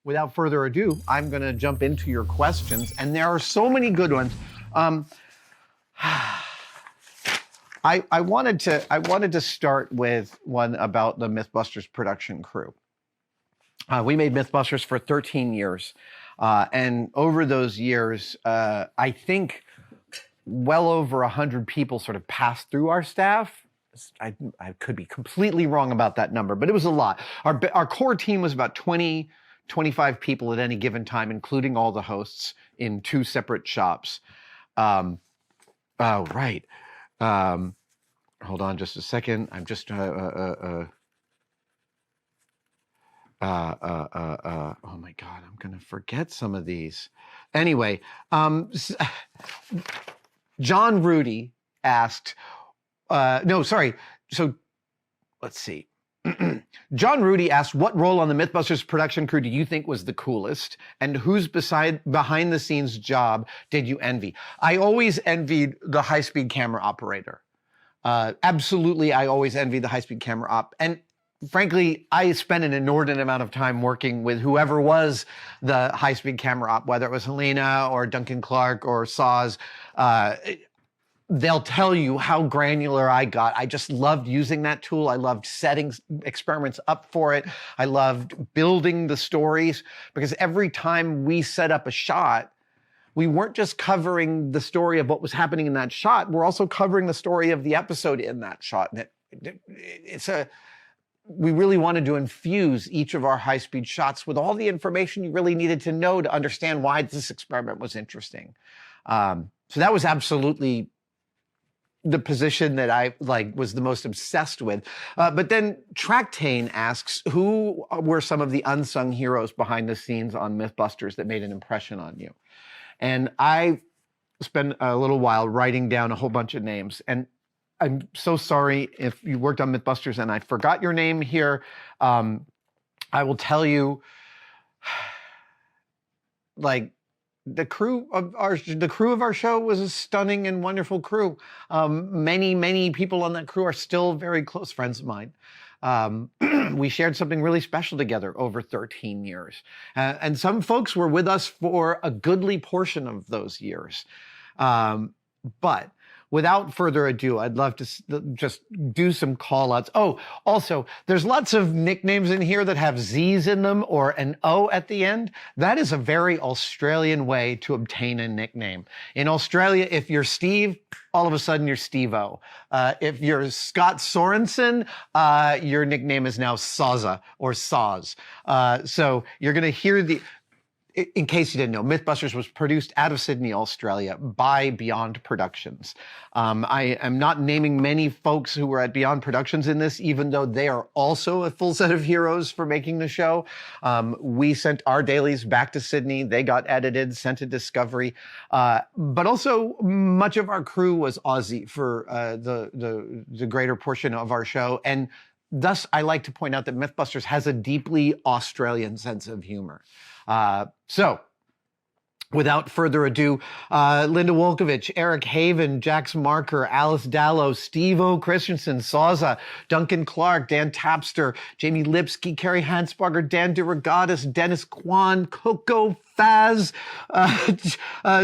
without further ado, I'm going to jump into your questions, and there are so many good ones. I wanted to start with one about the Mythbusters production crew. We made Mythbusters for 13 years, and over those years, I think well over 100 people sort of passed through our staff. I could be completely wrong about that number, but it was a lot. Our core team was about 20, 25 people at any given time, including all the hosts in 2 separate shops. Oh, right. Hold on just a second. I'm just, oh my God, I'm going to forget some of these. Anyway, John Rudy asked, no, sorry. So let's see. John Rudy asked, what role on the Mythbusters production crew do you think was the coolest? And whose behind the scenes job did you envy? I always envied the high-speed camera operator. Absolutely, I always envied the high-speed camera op. And frankly, I spent an inordinate amount of time working with whoever was the high-speed camera op, whether it was Helena or Duncan Clark or Saws. They'll tell you how granular I got. I just loved using that tool. I loved setting experiments up for it. I loved building the stories, because every time we set up a shot, we weren't just covering the story of what was happening in that shot. We're also covering the story of the episode in that shot. And we really wanted to infuse each of our high-speed shots with all the information you really needed to know to understand why this experiment was interesting. So that was absolutely the position that I was the most obsessed with. But then Tractane asks, who were some of the unsung heroes behind the scenes on Mythbusters that made an impression on you? And I spent a little while writing down a whole bunch of names. And I'm so sorry if you worked on Mythbusters and I forgot your name here. I will tell you, the crew of our show was a stunning and wonderful crew. Many people on that crew are still very close friends of mine. We shared something really special together over 13 years. And some folks were with us for a goodly portion of those years. But without further ado, I'd love to just do some call outs. Oh, also, there's lots of nicknames in here that have Z's in them or an O at the end. That is a very Australian way to obtain a nickname. In Australia, if you're Steve, all of a sudden you're Steve-O. If you're Scott Sorensen, your nickname is now Sawza or Saws. So you're going to hear in case you didn't know, Mythbusters was produced out of Sydney, Australia by Beyond Productions. I am not naming many folks who were at Beyond Productions in this, even though they are also a full set of heroes for making the show. We sent our dailies back to Sydney. They got edited, sent to Discovery. But also much of our crew was Aussie for the greater portion of our show. And thus, I like to point out that Mythbusters has a deeply Australian sense of humor. So, without further ado, Linda Wolkovich, Eric Haven, Jax Marker, Alice Dallow, Steve-O Christensen, Sawza, Duncan Clark, Dan Tapster, Jamie Lipsky, Carrie Hansbarger, Dan DeRogatis, Dennis Kwan, Coco Faz,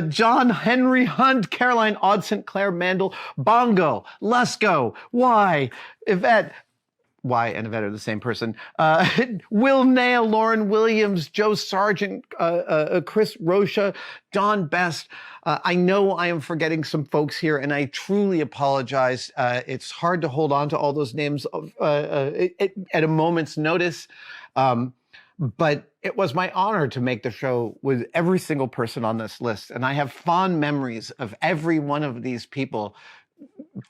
John Henry Hunt, Caroline Odson, Claire Mandel, Bongo, Lesko, Yvette, and Yvette are the same person. Will Nail, Lauren Williams, Joe Sargent, Chris Rocha, Don Best. I know I am forgetting some folks here, and I truly apologize. It's hard to hold on to all those names at a moment's notice. But it was my honor to make the show with every single person on this list. And I have fond memories of every one of these people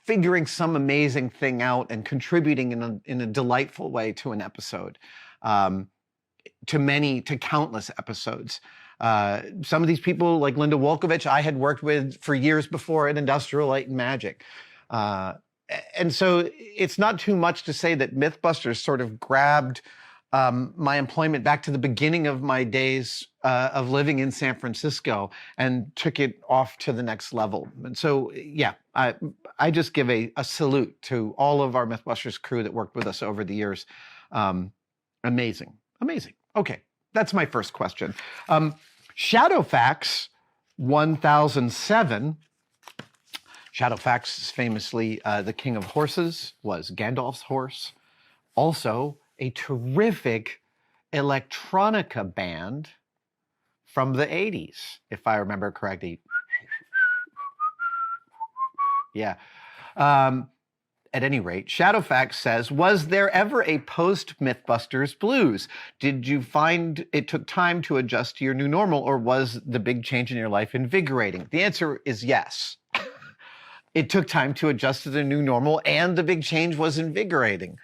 figuring some amazing thing out and contributing in a delightful way to an episode, to countless episodes. Some of these people, like Linda Wolkovich, I had worked with for years before at Industrial Light and Magic. And so it's not too much to say that Mythbusters sort of grabbed my employment back to the beginning of my days of living in San Francisco and took it off to the next level. And so, yeah, I just give a salute to all of our Mythbusters crew that worked with us over the years. Amazing. Okay. that's my first question. Shadowfax 1007. Shadowfax is famously the king of horses, was Gandalf's horse. Also, a terrific electronica band from the 80s, if I remember correctly. Yeah. At any rate, Shadowfax says, was there ever a post-Mythbusters blues? Did you find it took time to adjust to your new normal, or was the big change in your life invigorating? The answer is yes. It took time to adjust to the new normal, and the big change was invigorating.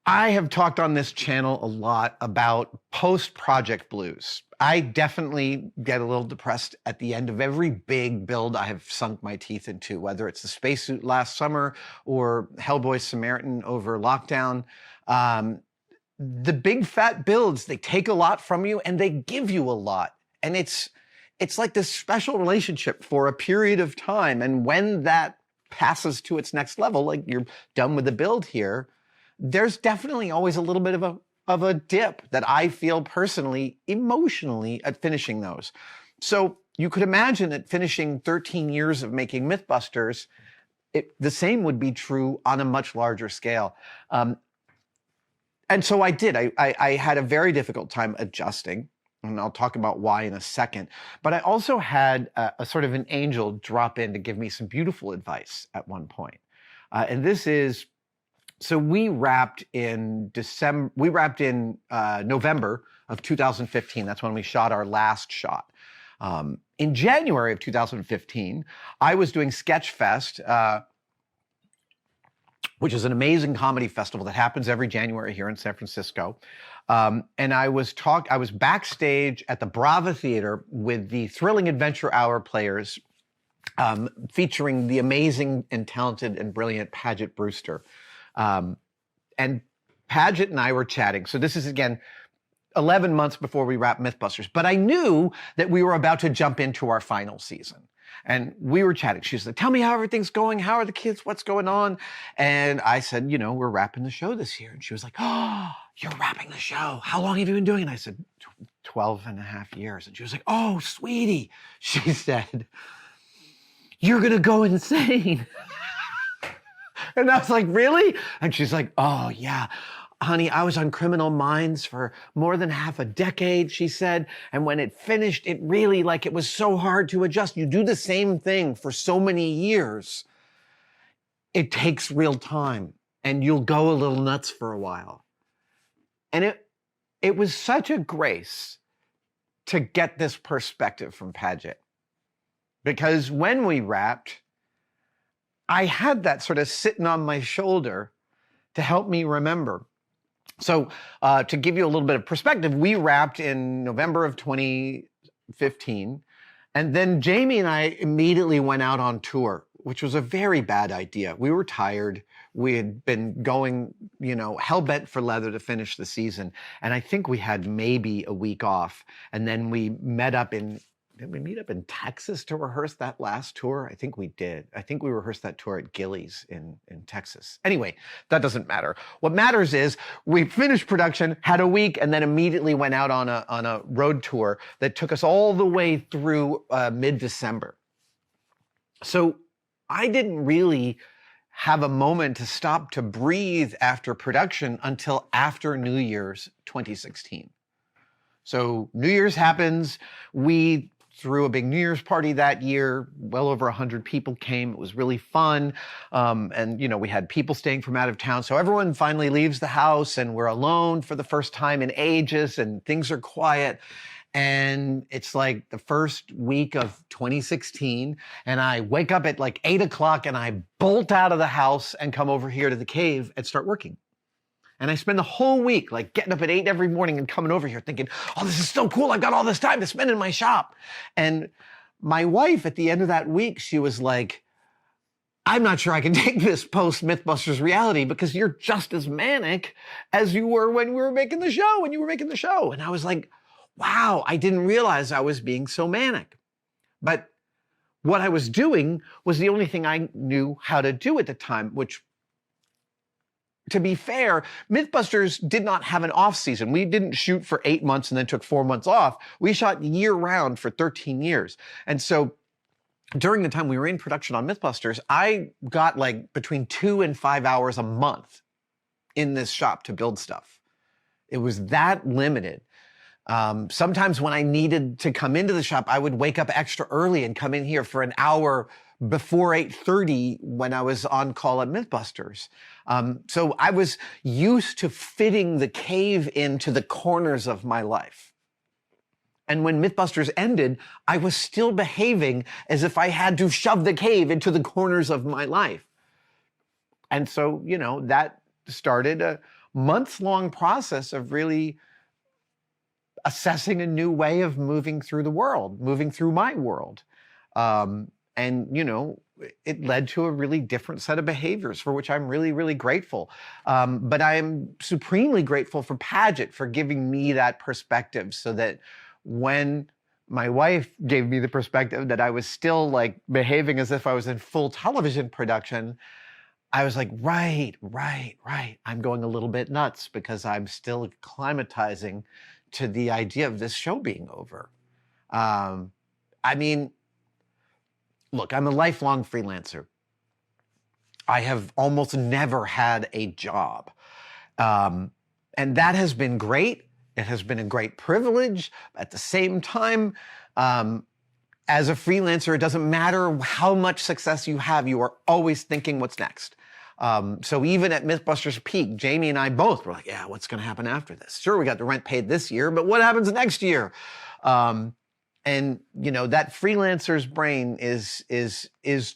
I have talked on this channel a lot about post-project blues. I definitely get a little depressed at the end of every big build I have sunk my teeth into, whether it's the spacesuit last summer or Hellboy Samaritan over lockdown. The big fat builds, they take a lot from you and they give you a lot. And it's like this special relationship for a period of time. And when that passes to its next level, like you're done with the build here, there's definitely always a little bit of a dip that I feel personally, emotionally at finishing those. So you could imagine that finishing 13 years of making Mythbusters, the same would be true on a much larger scale. And so I did. I had a very difficult time adjusting, and I'll talk about why in a second. But I also had a sort of an angel drop in to give me some beautiful advice at one point. And this is, so we wrapped in November of 2015. That's when we shot our last shot. In January of 2015, I was doing Sketchfest, which is an amazing comedy festival that happens every January here in San Francisco. And I was backstage at the Brava Theater with the Thrilling Adventure Hour players, featuring the amazing and talented and brilliant Paget Brewster. And Paget and I were chatting. So this is, again, 11 months before we wrapped Mythbusters. But I knew that we were about to jump into our final season. And we were chatting. She was like, tell me how everything's going. How are the kids? What's going on? And I said, you know, we're wrapping the show this year. And she was like, oh, you're wrapping the show. How long have you been doing it? And I said, 12 and a half years. And she was like, oh, sweetie. She said, you're going to go insane. And I was like, really? And she's like, oh, yeah. Honey, I was on Criminal Minds for more than half a decade, she said. And when it finished, it really, like, it was so hard to adjust. You do the same thing for so many years. It takes real time, and you'll go a little nuts for a while. And it was such a grace to get this perspective from Paget. Because when we wrapped, I had that sort of sitting on my shoulder to help me remember. So to give you a little bit of perspective, we wrapped in November of 2015. And then Jamie and I immediately went out on tour, which was a very bad idea. We were tired. We had been going, you know, hell-bent for leather to finish the season. And I think we had maybe a week off. And then we met up did we meet up in Texas to rehearse that last tour? I think we did. I think we rehearsed that tour at Gillies in Texas. Anyway, that doesn't matter. What matters is we finished production, had a week, and then immediately went out on a road tour that took us all the way through mid-December. So I didn't really have a moment to stop to breathe after production until after New Year's 2016. So New Year's happens. We threw a big New Year's party that year. Well over 100 people came. It was really fun. And, you know, we had people staying from out of town. So everyone finally leaves the house and we're alone for the first time in ages and things are quiet. And it's like the first week of 2016. And I wake up at like 8 o'clock and I bolt out of the house and come over here to the cave and start working. And I spend the whole week like getting up at 8 every morning and coming over here thinking, oh, this is so cool. I've got all this time to spend in my shop. And my wife at the end of that week, she was like, I'm not sure I can take this post-Mythbusters reality because you're just as manic as you were when we were making the show, when you were making the show. And I was like, wow, I didn't realize I was being so manic. But what I was doing was the only thing I knew how to do at the time, which to be fair, Mythbusters did not have an off season. We didn't shoot for 8 months and then took 4 months off. We shot year round for 13 years. And so during the time we were in production on Mythbusters, I got like between 2 and 5 hours a month in this shop to build stuff. It was that limited. Sometimes when I needed to come into the shop, I would wake up extra early and come in here for an hour before 8:30 when I was on call at Mythbusters. So I was used to fitting the cave into the corners of my life. And when Mythbusters ended, I was still behaving as if I had to shove the cave into the corners of my life. And so, you know, that started a months-long process of really assessing a new way of moving through the world, moving through my world. And, you know, it led to a really different set of behaviors for which I'm really, really grateful. But I am supremely grateful for Paget for giving me that perspective so that when my wife gave me the perspective that I was still like behaving as if I was in full television production, I was like, right. I'm going a little bit nuts because I'm still acclimatizing to the idea of this show being over. I mean, look, I'm a lifelong freelancer. I have almost never had a job. And that has been great. It has been a great privilege. At the same time, as a freelancer, it doesn't matter how much success you have, you are always thinking what's next. So even at Mythbusters peak, Jamie and I both were like, yeah, what's going to happen after this? Sure, we got the rent paid this year, but what happens next year? And you know, that freelancer's brain is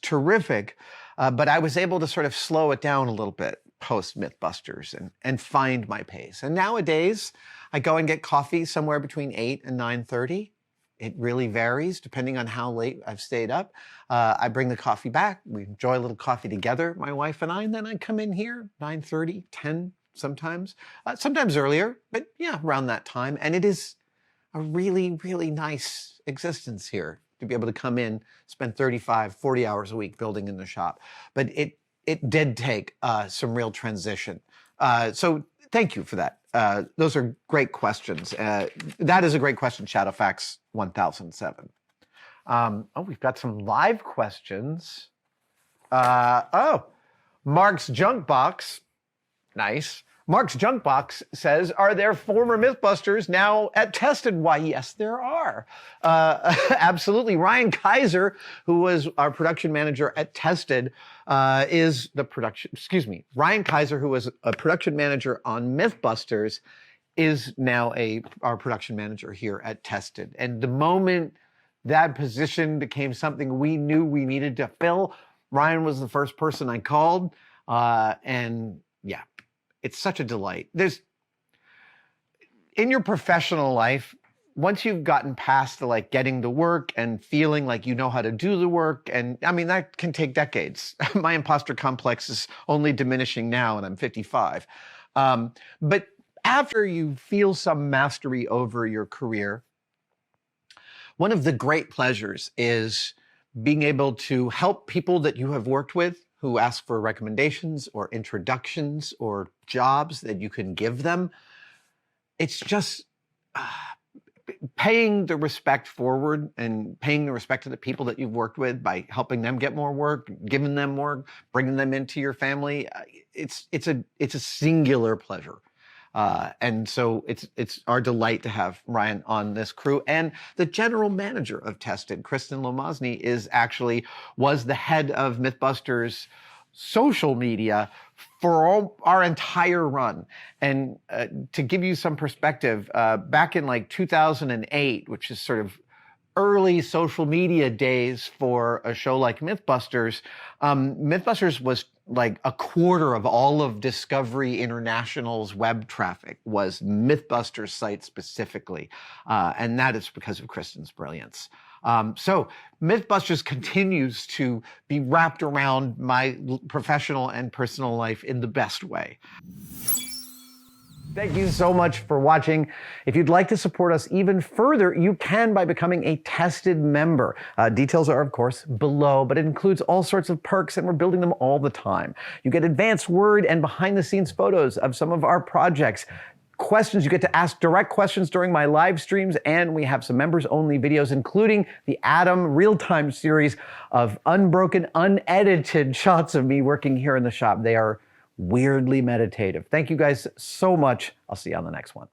terrific. But I was able to sort of slow it down a little bit post Mythbusters and find my pace. And nowadays, I go and get coffee somewhere between 8 and 9:30. It really varies depending on how late I've stayed up. I bring the coffee back. We enjoy a little coffee together, my wife and I, and then I come in here 9:30, 10 sometimes. Sometimes earlier, but yeah, around that time. And it is a really, really nice existence here to be able to come in, spend 35, 40 hours a week building in the shop. But it did take some real transition. So thank you for that. Those are great questions. That is a great question, Shadowfax 1007. We've got some live questions. Mark's Junk Box. Nice. Mark's Junk Box says, are there former Mythbusters now at Tested? Why, yes, there are. Absolutely. Ryan Kaiser, who was our production manager at Tested, Ryan Kaiser, who was a production manager on Mythbusters, is now our production manager here at Tested. And the moment that position became something we knew we needed to fill, Ryan was the first person I called. And yeah, it's such a delight. In your professional life, once you've gotten past the like getting the work and feeling like you know how to do the work, and I mean, that can take decades. My imposter complex is only diminishing now and I'm 55. But after you feel some mastery over your career, one of the great pleasures is being able to help people that you have worked with who ask for recommendations or introductions or jobs that you can give them. It's just paying the respect forward and paying the respect to the people that you've worked with by helping them get more work, giving them more, bringing them into your family. It's a singular pleasure. And so it's our delight to have Ryan on this crew. And the general manager of Tested, Kristen Lomosny, was the head of Mythbusters social media for our entire run. And to give you some perspective, back in like 2008, which is sort of early social media days for a show like Mythbusters, Mythbusters was like a quarter of all of Discovery International's web traffic was Mythbusters site specifically. And that is because of Kristen's brilliance. So Mythbusters continues to be wrapped around my professional and personal life in the best way. Thank you so much for watching. If you'd like to support us even further, you can by becoming a tested member. Details are, of course, below, but it includes all sorts of perks, and we're building them all the time. You get advanced word and behind-the-scenes photos of some of our projects. Questions, you get to ask direct questions during my live streams, and we have some members-only videos, including the Adam real-time series of unbroken, unedited shots of me working here in the shop. They are weirdly meditative. Thank you guys so much. I'll see you on the next one.